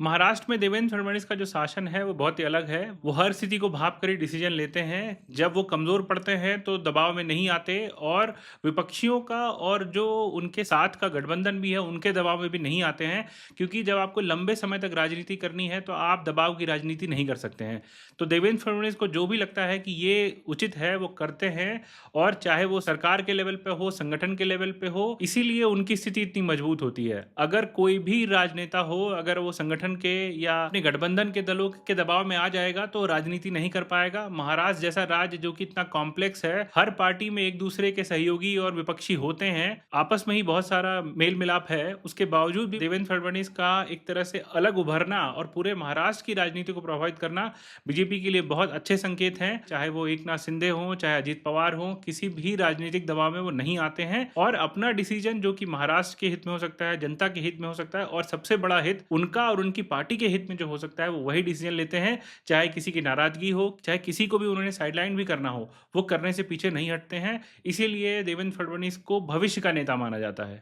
महाराष्ट्र में देवेंद्र फडणवीस का जो शासन है वो बहुत ही अलग है। वो हर स्थिति को भाप कर ही डिसीजन लेते हैं। जब वो कमज़ोर पड़ते हैं तो दबाव में नहीं आते और विपक्षियों का और जो उनके साथ का गठबंधन भी है उनके दबाव में भी नहीं आते हैं, क्योंकि जब आपको लंबे समय तक राजनीति करनी है तो आप दबाव की राजनीति नहीं कर सकते हैं। तो देवेंद्र फडणवीस को जो भी लगता है कि ये उचित है वो करते हैं, और चाहे वो सरकार के लेवल पे हो, संगठन के लेवल पे हो, इसीलिए उनकी स्थिति इतनी मजबूत होती है। अगर कोई भी राजनेता हो, अगर वो संगठन के या अपने गठबंधन के दलों के दबाव में आ जाएगा तो राजनीति नहीं कर पाएगा। महाराष्ट्र जैसा राज्य जो कि इतना कॉम्प्लेक्स है, हर पार्टी में एक दूसरे के सहयोगी और विपक्षी होते हैं, आपस में ही बहुत सारा मेल मिलाप है, उसके बावजूद भी देवेंद्र फडणवीस का एक तरह से अलग उभरना और पूरे महाराष्ट्र की राजनीति को प्रभावित करना बीजेपी के लिए बहुत अच्छे संकेत हैं। चाहे वो एकनाथ शिंदे हो, चाहे अजित पवार हो, किसी भी राजनीतिक दबाव में वो नहीं आते हैं और अपना डिसीजन जो कि महाराष्ट्र के हित में हो सकता है, जनता के हित में हो सकता है, और सबसे बड़ा हित उनका और उनकी पार्टी के हित में जो हो सकता है, वो वही डिसीजन लेते हैं। चाहे किसी की नाराजगी हो, चाहे किसी को भी उन्होंने साइडलाइन भी करना हो, वो करने से पीछे नहीं हटते हैं। इसीलिए देवेंद्र फडणवीस को भविष्य का नेता माना जाता है।